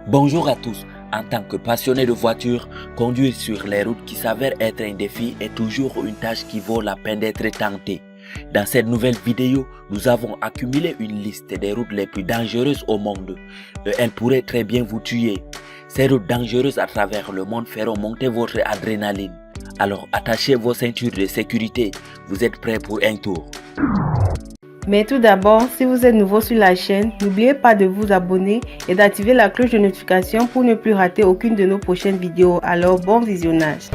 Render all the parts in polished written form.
Bonjour à tous. En tant que passionné de voitures, conduire sur les routes qui s'avère être un défi est toujours une tâche qui vaut la peine d'être tentée. Dans cette nouvelle vidéo, nous avons accumulé une liste des routes les plus dangereuses au monde. Elles pourraient très bien vous tuer. Ces routes dangereuses à travers le monde feront monter votre adrénaline. Alors attachez vos ceintures de sécurité. Vous êtes prêts pour un tour. Mais tout d'abord, si vous êtes nouveau sur la chaîne, n'oubliez pas de vous abonner et d'activer la cloche de notification pour ne plus rater aucune de nos prochaines vidéos. Alors bon visionnage.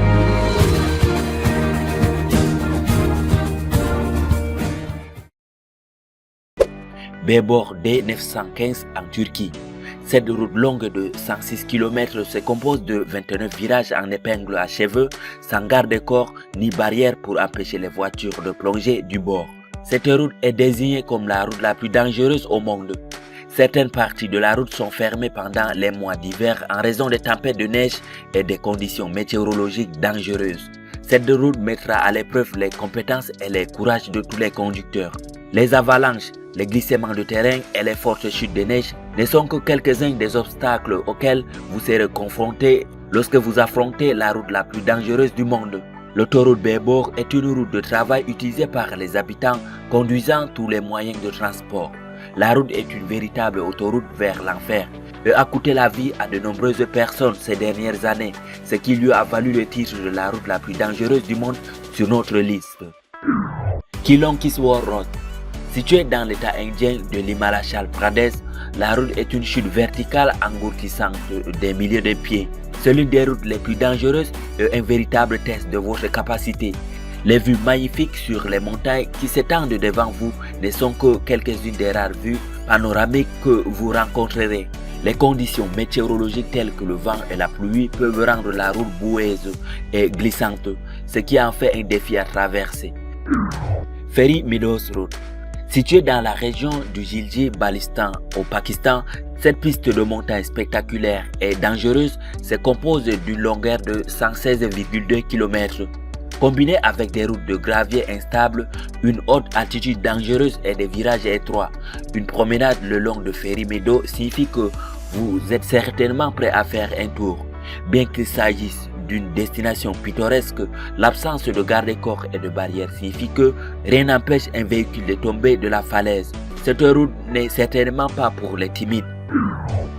Beybor D915 en Turquie. Cette route longue de 106 km se compose de 29 virages en épingle à cheveux, sans garde-corps ni barrière pour empêcher les voitures de plonger du bord. Cette route est désignée comme la route la plus dangereuse au monde. Certaines parties de la route sont fermées pendant les mois d'hiver en raison des tempêtes de neige et des conditions météorologiques dangereuses. Cette route mettra à l'épreuve les compétences et les courages de tous les conducteurs. Les avalanches, les glissements de terrain et les fortes chutes de neige ne sont que quelques-uns des obstacles auxquels vous serez confrontés lorsque vous affrontez la route la plus dangereuse du monde. L'autoroute Beybor est une route de travail utilisée par les habitants conduisant tous les moyens de transport. La route est une véritable autoroute vers l'enfer et a coûté la vie à de nombreuses personnes ces dernières années, ce qui lui a valu le titre de la route la plus dangereuse du monde sur notre liste. Kilonkiswar Road. Située dans l'état indien de l'Himachal Pradesh, la route est une chute verticale engourdissante des milliers de pieds. C'est l'une des routes les plus dangereuses et un véritable test de votre capacité. Les vues magnifiques sur les montagnes qui s'étendent devant vous ne sont que quelques-unes des rares vues panoramiques que vous rencontrerez. Les conditions météorologiques telles que le vent et la pluie peuvent rendre la route boueuse et glissante, ce qui en fait un défi à traverser. Ferry Meadows Road. Située dans la région du Gilgit-Baltistan au Pakistan, cette piste de montagne spectaculaire et dangereuse se compose d'une longueur de 116,2 km. Combinée avec des routes de gravier instables, une haute altitude dangereuse et des virages étroits, une promenade le long de Ferry Meadows signifie que vous êtes certainement prêt à faire un tour. Bien qu'il s'agisse d'une destination pittoresque, l'absence de garde-corps et de barrières signifie que rien n'empêche un véhicule de tomber de la falaise. Cette route n'est certainement pas pour les timides.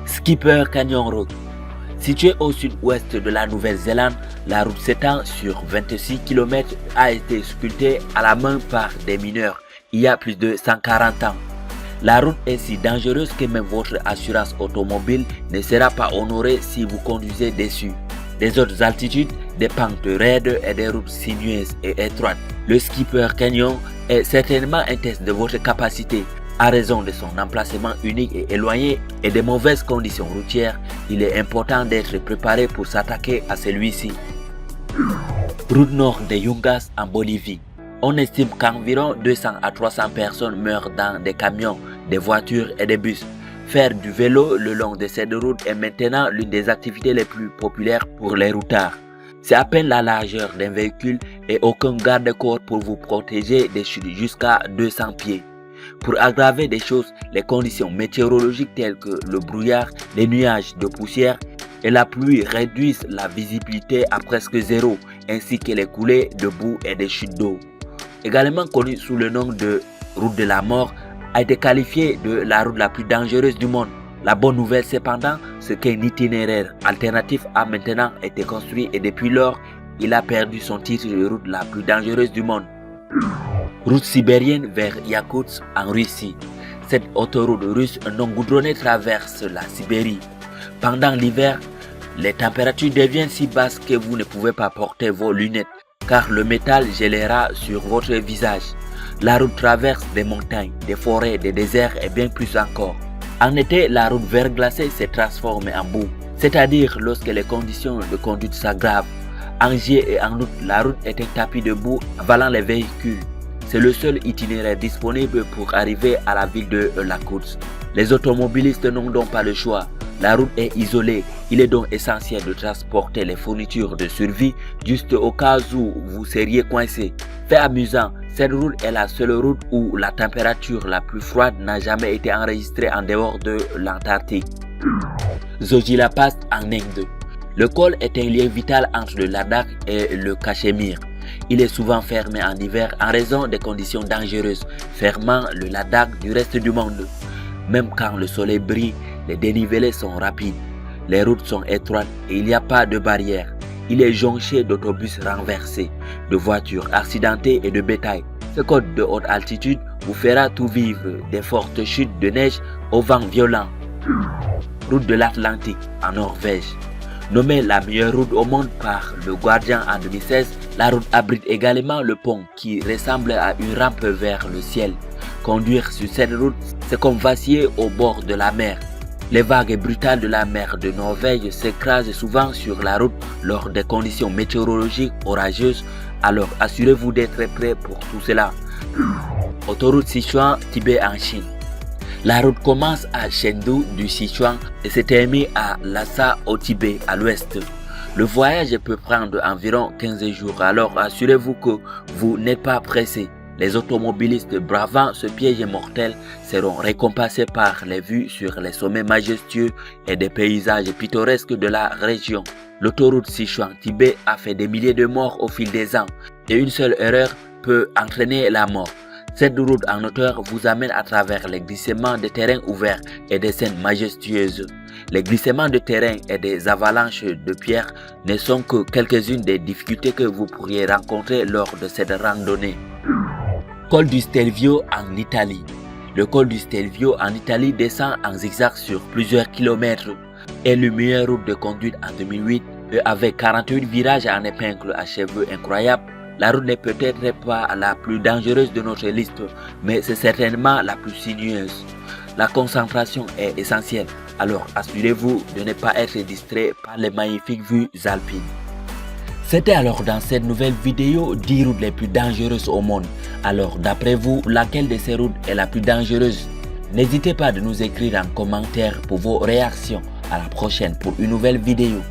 Skipper Canyon Road. Située au sud-ouest de la Nouvelle-Zélande, la route s'étend sur 26 km et a été sculptée à la main par des mineurs il y a plus de 140 ans. La route est si dangereuse que même votre assurance automobile ne sera pas honorée si vous conduisez dessus. Des hautes altitudes, des pentes raides et des routes sinueuses et étroites. Le Skipper Canyon est certainement un test de votre capacité. À raison de son emplacement unique et éloigné et des mauvaises conditions routières, il est important d'être préparé pour s'attaquer à celui-ci. Route nord de Yungas en Bolivie. On estime qu'environ 200 à 300 personnes meurent dans des camions, des voitures et des bus. Faire du vélo le long de cette route est maintenant l'une des activités les plus populaires pour les routards. C'est à peine la largeur d'un véhicule et aucun garde-corps pour vous protéger des chutes jusqu'à 200 pieds. Pour aggraver des choses, les conditions météorologiques telles que le brouillard, les nuages de poussière et la pluie réduisent la visibilité à presque zéro, ainsi que les coulées de boue et des chutes d'eau. Également connue sous le nom de route de la mort, a été qualifiée de la route la plus dangereuse du monde. La bonne nouvelle cependant, c'est qu'un itinéraire alternatif a maintenant été construit et depuis lors, il a perdu son titre de route la plus dangereuse du monde. Route sibérienne vers Yakoutsk en Russie. Cette autoroute russe non goudronnée traverse la Sibérie. Pendant l'hiver, les températures deviennent si basses que vous ne pouvez pas porter vos lunettes car le métal gèlera sur votre visage. La route traverse des montagnes, des forêts, des déserts et bien plus encore. En été, la route verglacée se transforme en boue, c'est-à-dire lorsque les conditions de conduite s'aggravent. En juillet et en août, la route est un tapis de boue avalant les véhicules. C'est le seul itinéraire disponible pour arriver à la ville de Yakoutsk. Les automobilistes n'ont donc pas le choix. La route est isolée, il est donc essentiel de transporter les fournitures de survie juste au cas où vous seriez coincé. Fait amusant, cette route est la seule route où la température la plus froide n'a jamais été enregistrée en dehors de l'Antarctique. Zojila Pass en Inde. Le col est un lien vital entre le Ladakh et le Cachemire. Il est souvent fermé en hiver en raison des conditions dangereuses, fermant le Ladakh du reste du monde. Même quand le soleil brille, les dénivelés sont rapides, les routes sont étroites et il n'y a pas de barrière. Il est jonché d'autobus renversés, de voitures accidentées et de bétail. Ce code de haute altitude vous fera tout vivre, des fortes chutes de neige au vent violent. Route de l'Atlantique en Norvège. Nommée la meilleure route au monde par le Guardian en 2016, la route abrite également le pont qui ressemble à une rampe vers le ciel. Conduire sur cette route, c'est comme vaciller au bord de la mer. Les vagues brutales de la mer de Norvège s'écrasent souvent sur la route lors des conditions météorologiques orageuses, alors assurez-vous d'être prêt pour tout cela. Autoroute Sichuan-Tibet en Chine. La route commence à Chengdu du Sichuan et se termine à Lhasa au Tibet à l'ouest. Le voyage peut prendre environ 15 jours, alors assurez-vous que vous n'êtes pas pressé. Les automobilistes bravant ce piège mortel seront récompensés par les vues sur les sommets majestueux et des paysages pittoresques de la région. L'autoroute Sichuan-Tibet a fait des milliers de morts au fil des ans et une seule erreur peut entraîner la mort. Cette route en hauteur vous amène à travers les glissements de terrain ouverts et des scènes majestueuses. Les glissements de terrain et des avalanches de pierres ne sont que quelques-unes des difficultés que vous pourriez rencontrer lors de cette randonnée. Col du Stelvio en Italie. Le col du Stelvio en Italie descend en zigzag sur plusieurs kilomètres. Est le meilleur route de conduite en 2008 et avec 48 virages en épingle à cheveux incroyables. La route n'est peut-être pas la plus dangereuse de notre liste, mais c'est certainement la plus sinueuse. La concentration est essentielle, alors assurez-vous de ne pas être distrait par les magnifiques vues alpines. C'était alors dans cette nouvelle vidéo 10 routes les plus dangereuses au monde. Alors d'après vous, laquelle de ces routes est la plus dangereuse? N'hésitez pas de nous écrire en commentaire pour vos réactions. À la prochaine pour une nouvelle vidéo.